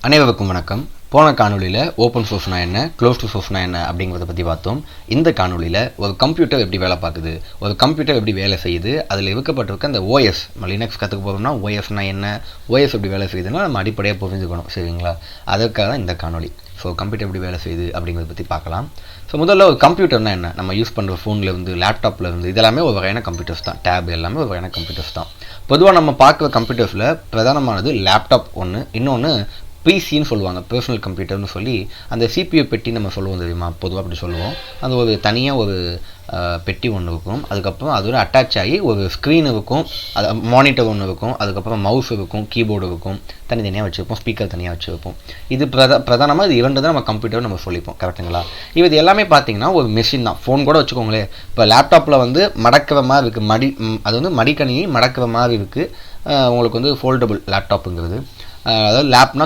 அனைவருக்கும் வணக்கம். போன காணொலியில் ஓப்பன் சோர்ஸ்னா என்ன, க்ளோஸ்டு சோர்ஸ்னா என்ன அப்படிங்கிறத பற்றி பார்த்தோம். இந்த காணொலியில் ஒரு கம்ப்யூட்டர் எப்படி வேலை பார்க்குது, ஒரு கம்ப்யூட்டர் எப்படி வேலை செய்யுது, அதில் இருக்கப்பட்டிருக்க அந்த ஓஎஸ், நம்ம லினக்ஸ் கற்றுக்க போகிறோம்னா ஓஎஸ்னா என்ன, ஓஎஸ் எப்படி வேலை செய்யுதுன்னா நம்ம அடிப்படையாக புரிஞ்சுக்கணும், சரிங்களா? அதற்காக தான் இந்த காணொலி. ஸோ கம்ப்யூட்டர் எப்படி வேலை செய்யுது அப்படிங்கிறத பற்றி பார்க்கலாம். ஸோ முதல்ல ஒரு கம்ப்யூட்டர்னா என்ன, நம்ம யூஸ் பண்ணுற ஃபோன்லேருந்து லேப்டாப்லேருந்து இதெல்லாமே ஒரு வகையான கம்ப்யூட்டர்ஸ் தான். டேப் எல்லாமே ஒரு வகையான கம்ப்யூட்டர்ஸ் தான். பொதுவாக நம்ம பார்க்குற கம்ப்யூட்டர்ஸில் பிரதானமானது லேப்டாப் ஒன்று, இன்னொன்று பிசின்னு சொல்லுவாங்க, பர்சனல் கம்ப்யூட்டர்னு சொல்லி. அந்த சிபியூ பெட்டி நம்ம சொல்லுவோம் தெரியுமா, பொதுவாக அப்படி சொல்லுவோம். அது ஒரு தனியாக ஒரு பெட்டி ஒன்று இருக்கும். அதுக்கப்புறம் அதோட அட்டாச் ஆகி ஒரு ஸ்க்ரீன் இருக்கும், அது மானிட்டர் ஒன்று இருக்கும், அதுக்கப்புறம் மவுஸ் இருக்கும், கீபோர்டு இருக்கும், தனித்தனியாக வச்சுருப்போம், ஸ்பீக்கர் தனியாக வச்சுருப்போம். இது பிரதானமாக இது இரண்டு தான் நம்ம கம்ப்யூட்டர் நம்ம சொல்லிப்போம், கரெக்டுங்களா? இது எல்லாமே பார்த்தீங்கன்னா ஒரு மெஷின் தான். ஃபோன் கூட வச்சுக்கோங்களேன். இப்போ லேப்டாப்பில் வந்து மடக்கிற மாதிரி இருக்குது, அது வந்து மடிக்கணினி மடக்கிற மாதிரி இருக்குது. உங்களுக்கு வந்து ஃபோல்டபுள் லேப்டாப்புங்கிறது, அதாவது லேப்னா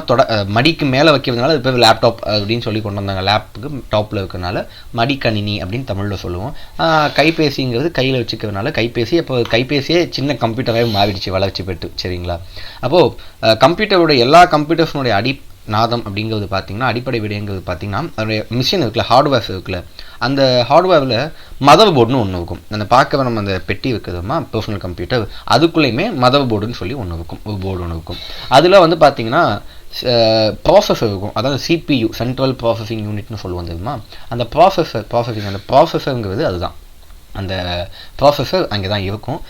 மடிக்கு மேலே வைக்கிறதுனால அது பேர் லேப்டாப் அப்படின்னு சொல்லி கொண்டு வந்தாங்க. லேப்புக்கு டாப்பில் இருக்கிறதுனால மடிக்கணினி அப்படின்னு தமிழில் சொல்லுவோம். கைபேசிங்கிறது கையில் வச்சுக்கிறதுனால கைபேசி. அப்போ கைபேசியே சின்ன கம்ப்யூட்டராகவே மாறிடுச்சு வளர்ச்சி பெற்று, சரிங்களா? அப்போது கம்ப்யூட்டரோட எல்லா கம்ப்யூட்டர்ஸினுடைய நாதம் அப்படிங்கிறது பார்த்தீங்கன்னா, அடிப்படை விடயங்கிறது பார்த்தீங்கன்னா, அதனுடைய மிஷின் இருக்குல்ல, ஹார்ட்வேர்ஸ் இருக்குல்ல, அந்த ஹார்ட்வேரில் மதர் போர்டுன்னு ஒன்று இருக்கும். அந்த பார்க்க நம்ம அந்த பெட்டி இருக்குதுமா பர்சனல் கம்ப்யூட்டர், அதுக்குள்ளேயுமே மதர் போர்டுன்னு சொல்லி ஒன்று இருக்கும், ஒரு போர்டு ஒன்று இருக்கும். அதில் வந்து பார்த்தீங்கன்னா ப்ராசஸர் இருக்கும், அதாவது சிபியு, சென்ட்ரல் ப்ராசஸிங் யூனிட்னு சொல்லுவோம் தெரியுமா. அந்த ப்ராசஸருங்கிறது அதுதான், அந்த ப்ராசஸர் அங்கே தான் இருக்கும்.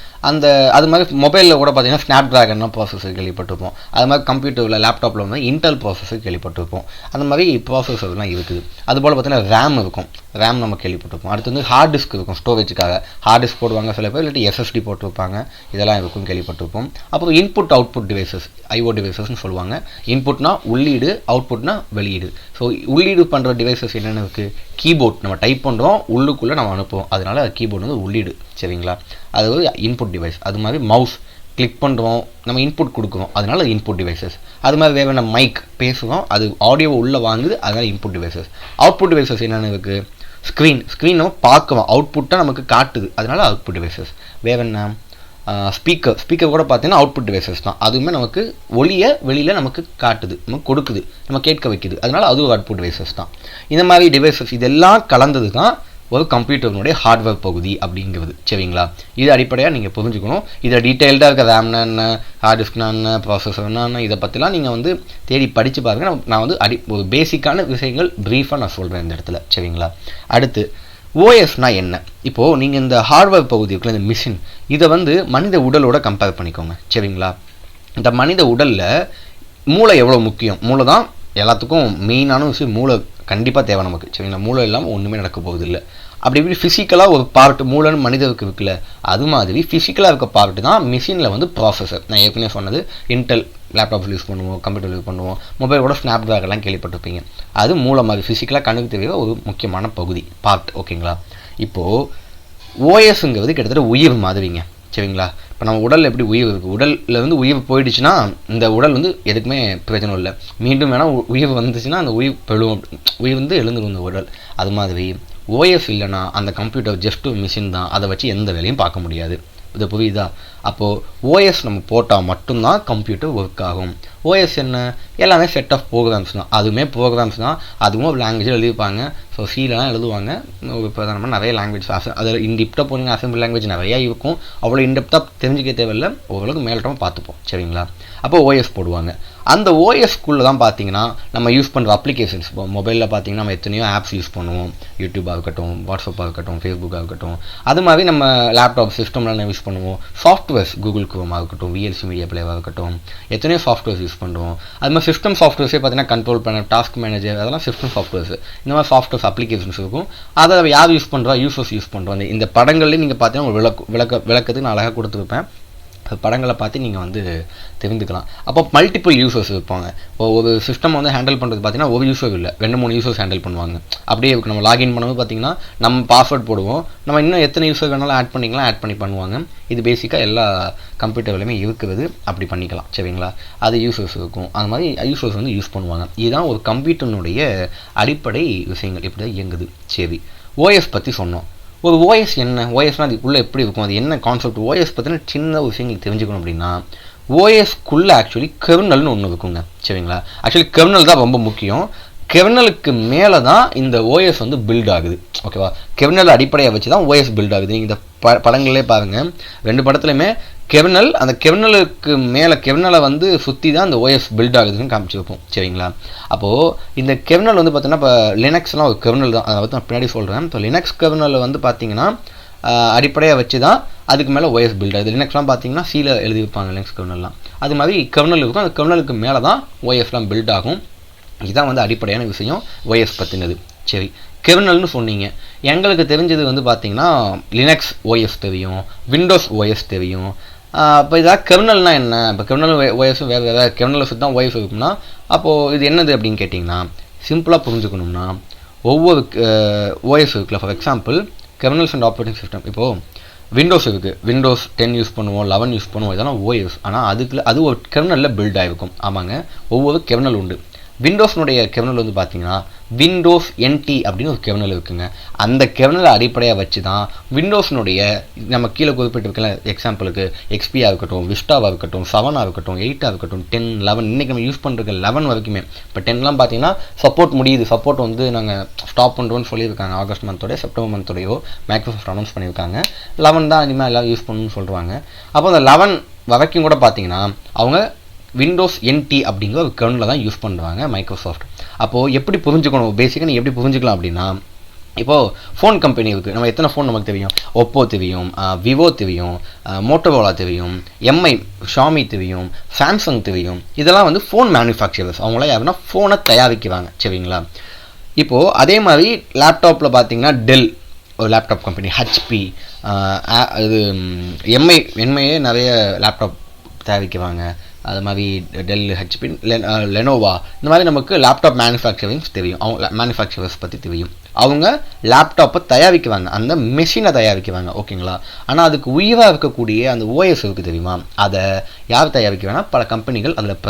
அது மாதிரி மொபைலில் கூட பார்த்தீங்கன்னா ஸ்னாப் ட்ராகன்னா ப்ராசஸர் கேள்விப்பட்டிருப்போம். அது மாதிரி கம்ப்யூட்டரில் லேப்டாப்பில் வந்து இன்டெல் ப்ராசஸர் கேள்விப்பட்டிருப்போம். அந்த மாதிரி ப்ராசஸர்லாம் இருக்குது. அதுபோல் பார்த்தீங்கன்னா ரேம் இருக்கும், ரேம் நம்ம கேள்விப்பட்டிருப்போம். அடுத்து வந்து ஹார்ட் டிஸ்க் இருக்கும், ஸ்டோரேஜுக்காக ஹார்ட் டிஸ்க் போடுவாங்க சில பேர், இல்லாட்டி எஸ்எஸ்டி போட்டிருப்பாங்க, இதெல்லாம் இருக்கும், கேள்விப்பட்டிருப்போம். அப்புறம் இன்புட் அவுட்புட் டிவைசஸ், ஐஓ டிவைசஸ்ன்னு சொல்லுவாங்க. இன்புட்னா உள்ளீடு, அவுட்புட்னா வெளியீடு. ஸோ உள்ளீடு பண்ணுற டிவைசஸ் என்னென்ன இருக்குது, கீபோர்ட், நம்ம டைப் பண்ணுறோம், உள்ளுக்குள்ளே நம்ம அனுப்புவோம், அதனால கீபோர்டு வந்து உள்ளீடு, சரிங்களா? அது ஒரு இன்புட் டிவைஸ். அது மாதிரி மவுஸ், கிளிக் பண்ணுறோம், நம்ம இன்புட் கொடுக்குறோம், அதனால அது இன்புட் டிவைசஸ். அது மாதிரி வேறு நம்ம மைக் பேசுகிறோம், அது ஆடியோவை உள்ளே வாங்குது, அதனால இன்புட் டிவைசஸ். அவுட்புட் டிவைசஸ் என்னென்ன இருக்குது, ஸ்க்ரீன் நம்ம பார்க்குறோம், அவுட்புட்டாக நமக்கு காட்டுது, அதனால அவுட்புட் டிவைசஸ். வேறு என்ன, ஸ்பீக்கர் கூட பார்த்தீங்கன்னா அவுட்புட் டிவைசஸ் தான். அதுவுமே நமக்கு ஒளியை வெளியில் நமக்கு காட்டுது, நமக்கு கொடுக்குது, நம்ம கேட்க வைக்குது, அதனால அதுவும் அவுட்புட் டிவைசஸ் தான். இந்த மாதிரி டிவைசஸ் இதெல்லாம் கலந்தது தான் ஒரு கம்ப்யூட்டருடைய ஹார்ட்வேர் பகுதி அப்படிங்கிறது, சரிங்களா? இது அடிப்படையாக நீங்கள் புரிஞ்சுக்கணும். இதை டீட்டெயில்டாக இருக்க ரேம்னா என்ன, ஹார்ட் டிஸ்க்னா என்ன, ப்ராசஸர்னா என்ன, இதை பற்றிலாம் நீங்கள் வந்து தேடி படித்து பாருங்கள். நான் வந்து ஒரு பேசிக்கான விஷயங்கள் ப்ரீஃபாக நான் சொல்கிறேன் இந்த இடத்துல, சரிங்களா? அடுத்து ஓஎஸ்னா என்ன. இப்போது நீங்கள் இந்த ஹார்ட்வேர் பகுதி இருக்குல்ல, இந்த மிஷின், இதை வந்து மனித உடலோட கம்பேர் பண்ணிக்கோங்க, சரிங்களா? இந்த மனித உடலில் மூளை எவ்வளோ முக்கியம், மூளை தான் எல்லாத்துக்கும் மெயினான விஷயம். மூளை கண்டிப்பாக தேவை நமக்கு, சரிங்களா? மூளை இல்லாமல் ஒன்றுமே நடக்க போகுது இல்லை. அப்படி இப்படி ஃபிசிக்கலாக ஒரு பார்ட் மூளைன்னு மனிதருக்கு இருக்குல்ல, அது மாதிரி ஃபிசிக்கலாக இருக்க பார்ட்டு தான் மிஷினில் வந்து ப்ராசஸர். நான் ஏற்கனவே சொன்னது, இன்டெல் லேப்டாப்ஸ் யூஸ் பண்ணுவோம், கம்ப்யூட்டர் யூஸ் பண்ணுவோம், மொபைல் கூட ஸ்னாப் ட்ராகன்லாம் கேள்விப்பட்டிருப்பீங்க. அது மூளை மாதிரி ஃபிசிக்கலாக கண்ணுக்கு தெரியற ஒரு முக்கியமான பகுதி, பார்ட், ஓகேங்களா? இப்போது ஓஎஸ்ங்கிறது கிட்டத்தட்ட உயிர் மாதிரிங்க, சரிங்களா? இப்போ நம்ம உடலில் எப்படி உயிர் இருக்குது, உடலில் வந்து உயிர் போயிடுச்சுன்னா இந்த உடல் வந்து எதுக்குமே பிரயோஜனம் இல்லை. மீண்டும் வேணால் உயிர் வந்துச்சுன்னா அந்த உயிர் வந்து எழுந்துடும் இந்த உடல். அது மாதிரி ஓஎஸ் இல்லைன்னா அந்த கம்ப்யூட்டர் ஜஸ்ட் ஒரு மிஷின் தான், அதை வச்சு எந்த வேலையும் பார்க்க முடியாது. இது புரியுதா? அப்போது ஓஎஸ் நம்ம போட்டால் மட்டும்தான் கம்ப்யூட்டர் ஒர்க் ஆகும். ஓஎஸ் என்ன, எல்லாமே செட் ஆஃப் ப்ரோக்ராம்ஸ் தான், அதுவுமே ப்ரோக்ராம்ஸ் தான். அதுவும் ஒரு லாங்குவேஜில் எழுதியிருப்பாங்க. ஸோ சிலலாம் எழுதுவாங்க, ஒரு பிரதானமாக நிறைய லாங்குவேஜ், அதில் இன்டெப்த்தாக போனீங்கன்னா அசம்பிள் லாங்குவேஜ் நிறையா இருக்கும். அவ்வளோ இன்டெப்த்தாக தெரிஞ்சுக்க தேவையில்லை, ஓரளவுக்கு மேலோட்டமாக பார்த்துப்போம், சரிங்களா? அப்போ ஓஎஸ் போடுவாங்க. அந்த ஓஎஸ்க்குள்ளே தான் பார்த்தீங்கன்னா நம்ம யூஸ் பண்ணுற அப்ளிகேஷன்ஸ். இப்போ மொபைலில் பார்த்தீங்கன்னா நம்ம எத்தனையோ ஆப்ஸ் யூஸ் பண்ணுவோம், யூடியூபாக இருக்கட்டும், வாட்ஸ்அப்பாக இருக்கட்டும், ஃபேஸ்புக்காக இருக்கட்டும். அது மாதிரி நம்ம லேப்டாப் சிஸ்டம்லாம் யூஸ் பண்ணுவோம். சாஃப்ட்வேர்ஸ், கூகுள் குரோமாக இருக்கட்டும், விஎல்சி மீடியா பிளேயராக இருக்கட்டும், எத்தனையோ சாஃப்ட்வேர்ஸ் யூஸ் பண்ணுறோம். அது மாதிரி சிஸ்டம் சாஃப்ட்வேர்ஸே பார்த்தீங்கன்னா கண்ட்ரோல் பண்ண, டாஸ்க் மேனேஜர், அதெல்லாம் சிஸ்டம் சாஃப்ட்வேர்ஸ். இந்த மாதிரி சாஃப்ட்வேர்ஸ் அப்ளிகேஷன்ஸ் இருக்கும். அதை யார் யூஸ் பண்ணுறா, யூசர்ஸ் யூஸ் பண்ணுறோம். இந்த படங்கள்லேயும் நீங்கள் பார்த்தீங்கன்னா ஒரு விளக்கத்துக்கு நான் அழகாக கொடுத்துருப்பேன். படங்களை பார்த்து நீங்கள் வந்து தெரிந்துக்கலாம். அப்போ மல்டிபிள் யூசர்ஸ் இருப்பாங்க. இப்போ ஒரு சிஸ்டம் வந்து ஹேண்டில் பண்ணுறது பார்த்தீங்கன்னா ஒரு யூசர் இல்லை, 2-3 யூசர்ஸ் ஹேண்டில் பண்ணுவாங்க. அப்படியே இருக்கும். நம்ம லாகின் பண்ணும்போது பார்த்தீங்கன்னா நம்ம பாஸ்வேர்ட் போடுவோம், நம்ம இன்னும் எத்தனை யூசர் வேணாலும் ஆட் பண்ணி பண்ணுவாங்க. இது பேசிக்காக எல்லா கம்ப்யூட்டர்லையுமே இருக்கிறது, அப்படி பண்ணிக்கலாம், சரிங்களா? அது யூசர்ஸ் இருக்கும், அது மாதிரி யூசர்ஸ் வந்து யூஸ் பண்ணுவாங்க. இதுதான் ஒரு கம்ப்யூட்டருடைய அடிப்படை விஷயங்கள், இப்படி தான் இயங்குது. சரி, ஓஎஸ் பற்றி சொன்னோம். ஒரு ஓஎஸ் என்ன, ஓஎஸ்னால் அதுக்குள்ளே எப்படி இருக்கும், அது என்ன கான்செப்ட், ஓஎஸ் பற்றின சின்ன விஷயங்கள் தெரிஞ்சுக்கணும். அப்படின்னா ஓஎஸ்க்குள்ளே ஆக்சுவலி கெர்னல்னு ஒன்று இருக்குங்க. சரிங்களா? ஆக்சுவலி கெர்னல் தான் ரொம்ப முக்கியம். கெர்னலுக்கு மேலே தான் இந்த ஓஎஸ் வந்து பில்ட் ஆகுது. ஓகேவா? கெர்னல் அடிப்படையாக வச்சு தான் ஓஎஸ் பில்ட் ஆகுது. நீங்கள் இந்த படங்களே பாருங்கள், 2 படத்துலையுமே கெர்னல், அந்த கெர்னலுக்கு மேலே கெர்னலை வந்து சுற்றி தான் அந்த ஓஎஸ் பில்ட் ஆகுதுன்னு காமிச்சிருப்போம். சரிங்களா? அப்போது இந்த கெர்னல் வந்து பார்த்தீங்கன்னா இப்போ லினக்ஸ்லாம் ஒரு கெர்னல் தான், அதை வந்து நான் பின்னாடி சொல்கிறேன். இப்போ லினக்ஸ் கெர்னலில் வந்து பார்த்தீங்கன்னா அடிப்படையாக வச்சு தான் அதுக்கு மேலே ஓஎஸ் பில்ட் ஆகுது. லினக்ஸ்லாம் பார்த்தீங்கன்னா சீல எழுதி வைப்பாங்க லினக்ஸ் கெர்னல்லாம். அது மாதிரி கெர்னல் இருக்கும், அந்த கெர்னலுக்கு மேலே தான் ஓஎஸ்லாம் பில்ட் ஆகும். இதுதான் வந்து அடிப்படையான விஷயம் ஓஎஸ் பற்றினது. சரி, கெர்னல்னு சொன்னீங்க. எங்களுக்கு தெரிஞ்சது வந்து பார்த்தீங்கன்னா லினக்ஸ் ஓஎஸ் தெரியும், விண்டோஸ் ஓஎஸ் தெரியும். இப்போ இதாக கெர்னல்னா என்ன? இப்போ கெர்னல் ஓஎஸும் வேறு வேறு கெர்னலை சுற்றி தான் ஓஎஸ் இருக்கும்னா அப்போது இது என்னது அப்படின்னு கேட்டிங்கன்னா, சிம்பிளாக புரிஞ்சுக்கணும்னா ஒவ்வொரு ஓஎஸ் இருக்குல்ல, for example kernels and operating system. இப்போது விண்டோஸ் இருக்குது, விண்டோஸ் 10 யூஸ் பண்ணுவோம், 11 யூஸ் பண்ணுவோம், இதெல்லாம் ஓஎஸ். ஆனால் அது ஒரு கெர்னலில் பில்ட் ஆகிருக்கும். ஆமாங்க, ஒவ்வொரு கெர்னல் உண்டு. விண்டோஸ்னுடைய கெர்னல் வந்து பார்த்தீங்கன்னா விண்டோஸ் NT அப்படின்னு ஒரு கெர்னல் இருக்குங்க. அந்த கெர்னலை அடிப்படையாக வச்சு தான் விண்டோஸ்னுடைய நம்ம கீழே குறிப்பிட்டிருக்கல, எக்ஸாம்பிளுக்கு XP-ஆக இருக்கட்டும், விஸ்டாவாக இருக்கட்டும், 7-ஆக இருக்கட்டும், 8-ஆக இருக்கட்டும், 10, 11, இன்றைக்கி நம்ம யூஸ் பண்ணுற 11 வரைக்குமே. இப்போ 10லாம் பார்த்தீங்கன்னா சப்போர்ட் முடியுது, சப்போர்ட் வந்து நாங்கள் ஸ்டாப் பண்ணுறோன்னு சொல்லியிருக்காங்க. ஆகஸ்ட் மந்தோடய செப்டம்பர் மந்தோடையோ மைக்ரோசாஃப்ட் அனௌன்ஸ் பண்ணியிருக்காங்க. 11 தான் இனிமேல் எல்லாம் யூஸ் பண்ணணும்னு சொல்கிறாங்க. அப்போ அந்த 11 வரைக்கும் கூட பார்த்தீங்கன்னா அவங்க விண்டோஸ் NT அப்படிங்கிற ஒரு கெர்னலை தான் யூஸ் பண்ணுறாங்க மைக்ரோசாஃப்ட். அப்போது எப்படி புரிஞ்சுக்கணும், பேசிக்காக நீங்கள் எப்படி புரிஞ்சுக்கலாம் அப்படின்னா, இப்போது ஃபோன் கம்பெனி இருக்குது. நம்ம எத்தனை ஃபோன் நமக்கு தெரியும்? ஒப்போ தெரியும், விவோ தெரியும், மோட்டோரோலா தெரியும், MI ஷாமி தெரியும், சாம்சங் தெரியும். இதெல்லாம் வந்து ஃபோன் மேனுஃபேக்சரர்ஸ். அவங்களாம் யாருன்னா ஃபோனை தயாரிக்கிறாங்க. சரிங்களா? இப்போது அதே மாதிரி லேப்டாப்பில் பார்த்தீங்கன்னா டெல் ஒரு லேப்டாப் கம்பெனி, HP, இது எம்ஐயே நிறைய லேப்டாப் தயாரிக்கிறாங்க. அது மாதிரி டெல், HP, லெனோவா, இந்த மாதிரி நமக்கு லேப்டாப் மேனுஃபேக்சரிங்ஸ் தெரியும். அவங்க மேனுஃபேக்சரர்ஸ் பற்றி தெரியும். அவங்க லேப்டாப்பை தயாரிக்குவாங்க, அந்த மெஷினை தயாரிக்குவாங்க. ஓகேங்களா? ஆனால் அதுக்கு உயிராக இருக்கக்கூடிய அந்த ஓஎஸ் இருக்குது தெரியுமா? அதை யார் தயாரிக்குவாங்கன்னா பல கம்பெனிகள். அதில்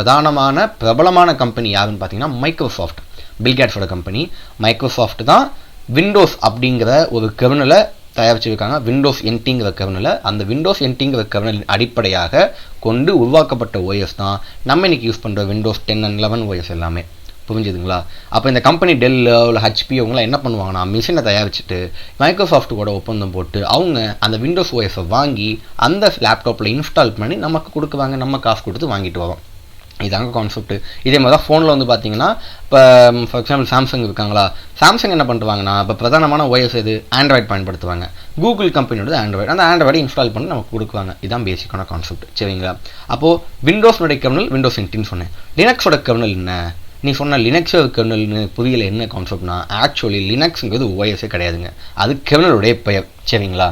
பிரபலமான கம்பெனி யாருன்னு பார்த்தீங்கன்னா மைக்ரோசாஃப்ட், பில்கேட்ஸோட கம்பெனி. மைக்ரோசாஃப்ட் தான் விண்டோஸ் அப்படிங்கிற ஒரு கெர்னலை தயாரிச்சிருக்காங்க, விண்டோஸ் NTங்கிற கெர்னலை. அந்த விண்டோஸ் NTங்கிற கெர்னலின் அடிப்படையாக கொண்டு உருவாக்கப்பட்ட ஓஎஸ் தான் நம்ம இன்னைக்கு யூஸ் பண்ணுற விண்டோஸ் 10 and 11 ஓஎஸ் எல்லாமே. புரிஞ்சுதுங்களா? அப்போ இந்த கம்பெனி டெல் இல்லை HP அவங்களாம் என்ன பண்ணுவாங்கன்னா மிஷினை தயாரிச்சுட்டு மைக்ரோசாஃப்ட் கூட ஒப்பந்தம் போட்டு அவங்க அந்த விண்டோஸ் ஓஎஸை வாங்கி அந்த லேப்டாப்பில் இன்ஸ்டால் பண்ணி நமக்கு கொடுக்குவாங்க, நம்ம காசு கொடுத்து வாங்கிட்டு வரோம். இதாங்க கான்செப்ட். இதே மாதிரி தான் ஃபோனில் வந்து பார்த்தீங்கன்னா இப்போ ஃபார் எக்ஸாம்பிள் சாம்சங் இருக்காங்களா, சாம்சங் என்ன பண்ணுவாங்கன்னா இப்போ பிரதானமான ஓஎஸ் எது? ஆண்ட்ராய்டு பயன்படுத்துவாங்க. கூகுள் கம்பெனியோட ஆண்ட்ராய்டு, அந்த ஆண்ட்ராய்டை இன்ஸ்டால் பண்ணி நமக்கு கொடுக்குவாங்க. இதுதான் பேசிக்கான கான்செப்ட். சரிங்களா? அப்போது விண்டோஸ்னுடைய கெர்னல் விண்டோஸ் NTன்னு சொன்னேன். லினக்ஸோட கெர்னல் என்ன? நீ சொன்ன லினக்ஸோட கெர்னல்னு புரியல என்ன கான்செப்ட்னா, ஆக்சுவலி லினக்ஸுங்கிறது ஓஎஸே கிடையாதுங்க, அது கெர்னலுடைய பெயர். சரிங்களா?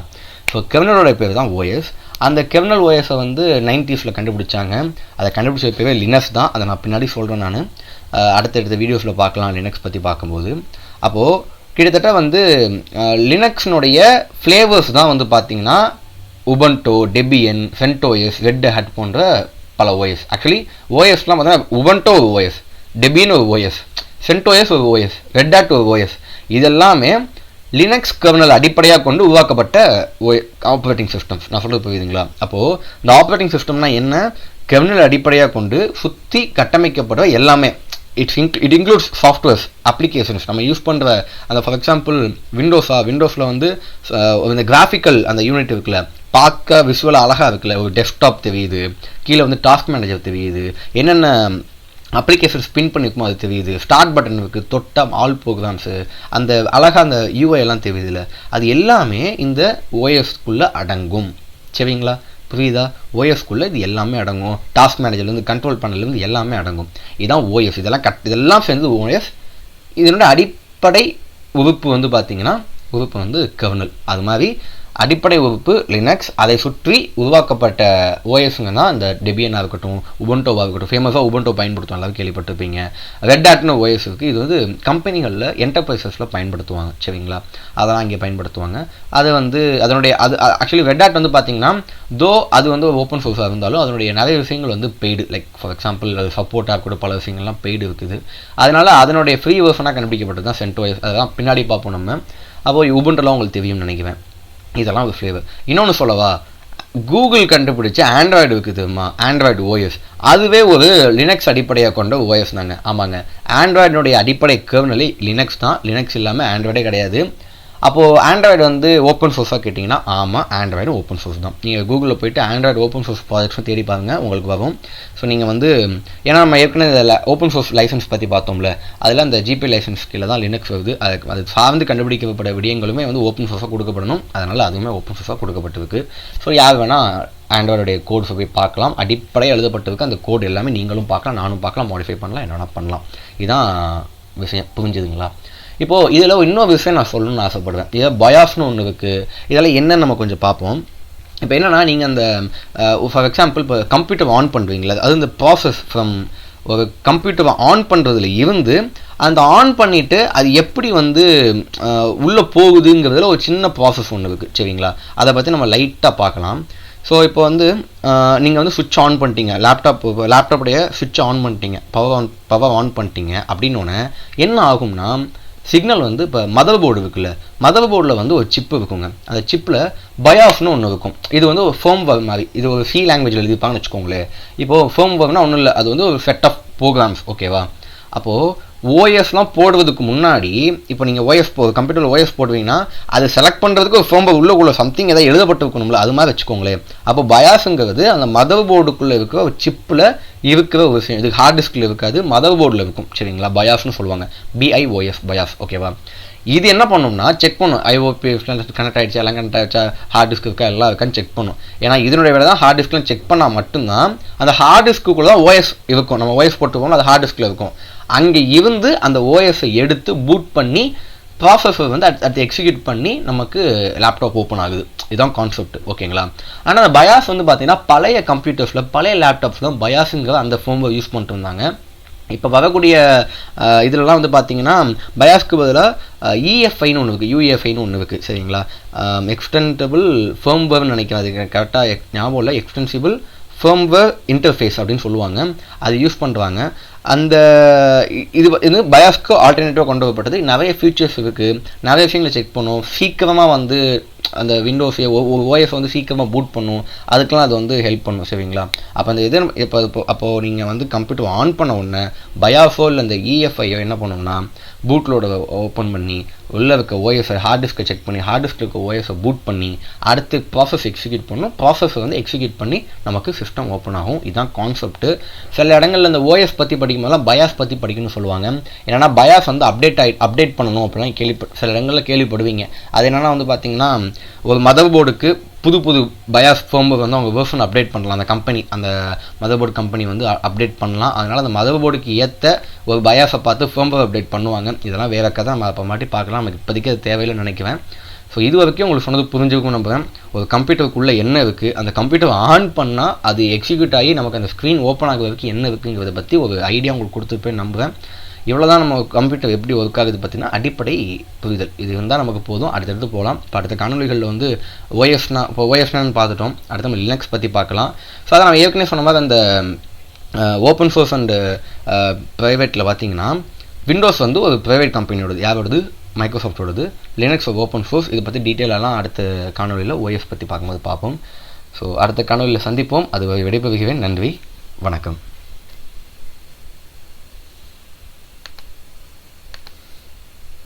ஸோ கெர்னலோட பேர் தான் ஓஎஸ். அந்த கெர்னல் ஓஎஸை வந்து 90s கண்டுபிடிச்சாங்க. அதை கண்டுபிடிச்ச பேர் லினக்ஸ் தான். அதை நான் பின்னாடி சொல்கிறேன். நான் அடுத்தடுத்த வீடியோஸில் பார்க்கலாம் லினக்ஸ் பற்றி பார்க்கும்போது. அப்போது கிட்டத்தட்ட வந்து லினக்ஸினுடைய ஃப்ளேவர்ஸ் தான் வந்து பார்த்தீங்கன்னா உபன்டோ, டெபியன், சென்டோஎஸ், ரெட் ஹேட் போன்ற பல ஓஎஸ். ஆக்சுவலி ஓஎஸ்லாம் பார்த்தீங்கன்னா உபன்டோ ஒரு ஓஎஸ், டெபியன் ஒரு ஓஎஸ், சென்டோஎஸ் ஒரு ஓஎஸ், ரெட் ஹேட் ஒரு ஓஎஸ். இதெல்லாமே லினக்ஸ் கெர்னல் அடிப்படையாக கொண்டு உருவாக்கப்பட்ட ஆப்ரேட்டிங் சிஸ்டம்ஸ். நான் சொல்கிறது புரியுதுங்களா? அப்போது இந்த ஆப்ரேட்டிங் சிஸ்டம்னா என்ன? கெர்னல் அடிப்படையாக கொண்டு சுற்றி கட்டமைக்கப்படுற எல்லாமே. It includes softwares, applications. நம்ம யூஸ் பண்ணுற அந்த ஃபார் எக்ஸாம்பிள் விண்டோஸில் வந்து இந்த கிராஃபிக்கல் அந்த யூனிட் இருக்குல்ல, பார்க்க விஷுவலாக அழகாக இருக்குல்ல, ஒரு டெஸ்க்டாப் தெரியுது, கீழே வந்து டாஸ்க் மேனேஜர் தெரியுது, என்னென்ன அப்ளிகேஷன் ஸ்பின் பண்ணிக்குமோ அது தெரியுது, ஸ்டார்ட் பட்டன் இருக்குது, தொட்டா ஆல் ப்ரோக்ராம்ஸு, அந்த அழகாக அந்த UI எல்லாம் தெரியுதுல்ல, அது எல்லாமே இந்த ஓஎஸ்க்குள்ளே அடங்கும். சரிங்களா? புரியுதா? ஓஎஸ்க்குள்ளே இது எல்லாமே அடங்கும். டாஸ்க் மேனேஜர்லேருந்து கண்ட்ரோல் பேனல்லேருந்து எல்லாமே அடங்கும். இதுதான் ஓஎஸ். இதெல்லாம் சேர்ந்து ஓஎஸ். இதனுடைய அடிப்படை உறுப்பு வந்து பார்த்தீங்கன்னா உறுப்பு வந்து கெர்னல். அது மாதிரி அடிப்படை உறுப்பு லினக்ஸ், அதை சுற்றி உருவாக்கப்பட்ட ஓஎஸ்ங்க தான் இந்த டெபியனாக இருக்கட்டும், உபன்டோவாக இருக்கட்டும். ஃபேமஸாக உபன்டோ பயன்படுத்துவாங்க, எல்லாரும் கேள்விப்பட்டிருப்பீங்க. ரெட் ஹேட்னு ஓஎஸ் இருக்குது. இது வந்து கம்பெனிகளில் என்டர்பிரைசஸில் பயன்படுத்துவாங்க. சரிங்களா? அதெல்லாம் இங்கே பயன்படுத்துவாங்க. அது வந்து அதனுடைய ஆக்சுவலி ரெட் ஹேட் வந்து பார்த்தீங்கன்னா அது வந்து ஓப்பன் சோர்ஸாக இருந்தாலும் அதனுடைய நிறைய விஷயங்கள் வந்து பெய்டு. லைக் ஃபார் எக்ஸாம்பிள் அது சப்போர்ட்டாக கூட பல விஷயங்கள்லாம் பெய்டு இருக்குது. அதனால் அதனுடைய ஃப்ரீ வெர்ஷனாக கண்டுபிடிக்கப்பட்டது தான் சென்டோஎஸ். அதெல்லாம் பின்னாடி பார்ப்போம் நம்ம. அப்போது உபுண்டோலாம் உங்களுக்கு தெரியும்னு நினைக்கிறேன். இதெல்லாம் ஒரு ஃப்ளேவர். இன்னொன்று சொல்லவா, கூகுள் கண்டுபிடிச்ச ஆண்ட்ராய்டு இருக்குது தெரியுமா, ஆண்ட்ராய்டு ஓஎஸ், அதுவே ஒரு லினக்ஸ் அடிப்படையாக கொண்ட ஓஎஸ் தாங்க. ஆமாங்க, ஆண்ட்ராய்டினுடைய அடிப்படை கர்னல் லினக்ஸ் தான். லினக்ஸ் இல்லாமல் ஆண்ட்ராய்டே கிடையாது. அப்போது ஆண்ட்ராய்டு வந்து ஓப்பன் சோர்ஸாக கேட்டிங்கன்னா ஆமாம், ஆண்ட்ராய்டு ஓப்பன் சோர்ஸ் தான். நீங்கள் கூகுளில் போய்ட்டு ஆண்ட்ராய்டு ஓப்பன் சோர்ஸ் ப்ராஜெக்ட்ஸும் தேடி பாருங்கள், உங்களுக்கு வரும். ஸோ நீங்கள் வந்து ஏன்னா நம்ம ஏற்கனவே ஓப்பன் சோர்ஸ் லைசன்ஸ் பற்றி பார்த்தோம்ல, அதில் அந்த ஜிபி லைசன்ஸ் கீழே தான் லினக்ஸ் வருது. அது சார்ந்து கண்டுபிடிக்கப்பட்ட விடயங்களுமே வந்து ஓப்பன் சோர்ஸாக கொடுக்கப்படணும். அதனால் அதுவுமே ஓப்பன் சோர்ஸாக கொடுக்கப்பட்டிருக்கு. ஸோ யார் வேணால் ஆண்ட்ராய்டுடைய கோட்ஸை போய் பார்க்கலாம். அடிப்படையாக எழுதப்பட்டிருக்கு அந்த கோட் எல்லாமே நீங்களும் பார்க்கலாம், நானும் பார்க்கலாம், மாடிஃபை பண்ணலாம், என்னென்ன பண்ணலாம். இதுதான் விஷயம், புரிஞ்சுதுங்களா? இப்போது இதில் இன்னொரு விஷயம் நான் சொல்லணும்னு ஆசைப்படுவேன். இதில் பயாஸ்னு ஒன்று இருக்குது. இதெல்லாம் என்னன்னு நம்ம கொஞ்சம் பார்ப்போம். இப்போ என்னென்னா, நீங்கள் அந்த ஃபார் எக்ஸாம்பிள் இப்போ கம்ப்யூட்டர் ஆன் பண்ணுறீங்களா, அது இந்த ப்ராசஸ் ஃப்ரம் ஒரு கம்ப்யூட்டரை ஆன் பண்ணுறதுல இருந்து அந்த ஆன் பண்ணிவிட்டு அது எப்படி வந்து உள்ளே போகுதுங்கிறதுல ஒரு சின்ன ப்ராசஸ் ஒன்று இருக்குது, சரிங்களா? அதை பற்றி நம்ம லைட்டாக பார்க்கலாம். ஸோ இப்போ வந்து நீங்கள் வந்து சுவிட்ச் ஆன் பண்ணிட்டீங்க, லேப்டாப்புடைய சுவிட்ச் ஆன் பண்ணிட்டீங்க, பவர் ஆன் பண்ணிட்டீங்க அப்படின்னோடனே என்ன ஆகும்னா, சிக்னல் வந்து இப்போ மதர் போர்டு இருக்குல்ல, மதர் போர்டில் வந்து ஒரு சிப்பு இருக்குங்க. அந்த சிப்பில் பயாஸ்னு ஒன்று இருக்கும். இது வந்து ஒரு ஃபர்ம்வேர் மாதிரி, இது ஒரு சி லாங்குவேஜில் எழுதிப்பாங்கன்னு வச்சுக்கோங்களேன். இப்போது ஃபர்ம்வேர்னா ஒன்றும் இல்லை, அது வந்து ஒரு செட் ஆஃப் ப்ரோக்ராம்ஸ், ஓகேவா? அப்போது ஓஎஸ்லாம் போடுறதுக்கு முன்னாடி, இப்போ நீங்கள் கம்ப்யூட்டரில் ஓஎஸ் போடுவீங்கன்னா அது செலக்ட் பண்ணுறதுக்கு ஒரு ஃபர்ம்வேர் உள்ளுக்குள்ளே சம்திங் ஏதாவது எழுதப்பட்டிருக்கணும்ல, அது மாதிரி வச்சுக்கோங்களேன். அப்போ பயாஸுங்கிறது அந்த மதர் போர்டுக்குள்ளே இருக்கிற ஒரு சிப்பில் இருக்கிற ஒரு விஷயம். இது ஹார்ட் டிஸ்கில் இருக்காது, மதர் போர்டில் இருக்கும், சரிங்களா? பயாஸ்னு சொல்லுவாங்க, பிஐஓஎஸ், பயாஸ், ஓகேவா? இது என்ன பண்ணணும்னா செக் பண்ணும், ஐஓபி கனெக்ட் ஆகிடுச்சா, எல்லாம் கனெக்ட் ஆகிடுச்சா, ஹார்ட் டிஸ்க் இருக்கா, எல்லாம் இருக்கான்னு செக் பண்ணும். ஏன்னா இதனுடைய வேலை தான் ஹார்ட் டிஸ்க்லாம் செக் பண்ணால் மட்டும்தான் அந்த ஹார்ட் டிஸ்க்குள்ளே தான் ஓஎஸ் இருக்கும். நம்ம ஓஎஸ் போட்டுருக்கோம், அது ஹார்ட் டிஸ்கில் இருக்கும். அங்கே இருந்து அந்த ஓஎஸை எடுத்து பூட் பண்ணி ப்ராசஸர் வந்து அடுத்து எக்ஸிக்யூட் பண்ணி நமக்கு லேப்டாப் ஓப்பன் ஆகுது. இதுதான் கான்செப்ட், ஓகேங்களா? ஆனால் அந்த பயாஸ் வந்து பார்த்தீங்கன்னா பழைய கம்ப்யூட்டர்ஸில், பழைய லேப்டாப்ஸில் பயாஸுங்கிற அந்த ஃபர்ம்வேர் யூஸ் பண்ணிட்டு இருந்தாங்க. இப்போ வரக்கூடிய இதிலலாம் வந்து பார்த்தீங்கன்னா பயாஸ்க்கு பதிலாக இஎஃப்ஐன்னு ஒன்று இருக்குது, யூஎஃப்ஐன்னு ஒன்று இருக்குது, சரிங்களா? எக்ஸ்டென்டபிள் ஃபர்ம்வேர்னு நினைக்கிறேன், அது கரெக்டாக ஞாபகம் இல்லை. எக்ஸ்டென்சிபிள் ஃபர்ம்வேர் இன்டர்ஃபேஸ் அப்படின்னு சொல்லுவாங்க, அது யூஸ் பண்ணுறாங்க. அந்த இது பயாஸ்க்கு ஆல்டர்னேட்டிவாக கொண்டு வரப்பட்டது. நிறைய ஃபீச்சர்ஸ் இருக்குது, நிறைய விஷயங்களை செக் பண்ணும், சீக்கிரமாக வந்து அந்த விண்டோஸை ஓஎஸ் வந்து சீக்கிரமாக பூட் பண்ணும், அதுக்கெலாம் அது வந்து ஹெல்ப் பண்ணும், சரிங்களா? அப்போ அந்த இது அப்போது நீங்கள் வந்து கம்ப்யூட்டர் ஆன் பண்ண உடனே பயாஸோ இல்லை அந்த இஎஃப்ஐயோ என்ன பண்ணணும்னா பூட்லோட ஓப்பன் பண்ணி உள்ளே இருக்க ஓஎஸை ஹார்ட் டிஸ்கை செக் பண்ணி ஹார்ட் டிஸ்கில் இருக்க ஓஎஸை பூட் பண்ணி அடுத்து ப்ராசஸ் எக்ஸிக்யூட் பண்ணணும். ப்ராசஸை வந்து எக்ஸிக்யூட் பண்ணி நமக்கு சிஸ்டம் ஓப்பன் ஆகும். இதுதான் கான்செப்ட்டு. சில இடங்களில் இந்த ஓஎஸ் பற்றி படிக்கும்போதெல்லாம் பயாஸ் பற்றி படிக்கணும்னு சொல்லுவாங்க. ஏன்னா பயாஸ் வந்து அப்டேட் பண்ணணும் அப்படிலாம் சில இடங்களில் கேள்விப்படுவீங்க. அது என்னென்னா வந்து பார்த்தீங்கன்னா, ஒரு மதர் போர்டுக்கு புது பயாஸ் ஃபர்ம்வேர் வந்து அவங்க வெர்ஷன் அப்டேட் பண்ணலாம். அந்த மதர் போர்டு கம்பெனி வந்து அப்டேட் பண்ணலாம். அதனால் அந்த மதர் போர்டுக்கு ஏற்ற ஒரு பயாஸை பார்த்து ஃபர்ம்வேர் அப்டேட் பண்ணுவாங்க. இதெல்லாம் வேற கதை, நம்ம அப்போ மாட்டி பார்க்கலாம். நமக்கு இப்போதைக்கு அது தேவையில்லைன்னு நினைக்கிறேன். ஸோ இது வரைக்கும் உங்களுக்கு சொன்னது புரிஞ்சுக்கும் நம்புகிறேன். ஒரு கம்ப்யூட்டருக்குள்ளே என்ன இருக்குது, அந்த கம்ப்யூட்டர் ஆன் பண்ணால் அது எக்ஸிக்யூட் ஆகி நமக்கு அந்த ஸ்க்ரீன் ஓப்பன் ஆகிற வரைக்கும் என்ன இருக்குங்கிறத பற்றி ஒரு ஐடியா உங்களுக்கு கொடுத்துருப்பேன் நம்புகிறேன். இவ்வளோ தான் நம்ம கம்ப்யூட்டர் எப்படி ஒர்க் ஆகுது பார்த்தீங்கன்னா அடிப்படை புரிதல். இது இருந்தால் நமக்கு போதும், அடுத்தடுத்து போகலாம். இப்போ அடுத்த காணொலிகளில் வந்து ஓஎஸ்னான்னு பார்த்துட்டோம், அடுத்து நம்ம லினக்ஸ் பற்றி பார்க்கலாம். ஸோ அதை நம்ம ஏற்கனவே சொன்ன மாதிரி அந்த ஓப்பன் சோர்ஸ் அண்டு ப்ரைவேட்டில் பார்த்தீங்கன்னா விண்டோஸ் வந்து ஒரு ப்ரைவேட் கம்பெனியோடது, யாரோடது? மைக்ரோசாஃப்டோடது. Linux open source. இதை பற்றி டீட்டெயிலெல்லாம் அடுத்த காணொலியில் ஓஎஸ் பற்றி பார்க்கும்போது பார்ப்போம். ஸோ அடுத்த காணொலியில் சந்திப்போம். அது விடைபெறுகிறேன். நன்றி, வணக்கம்.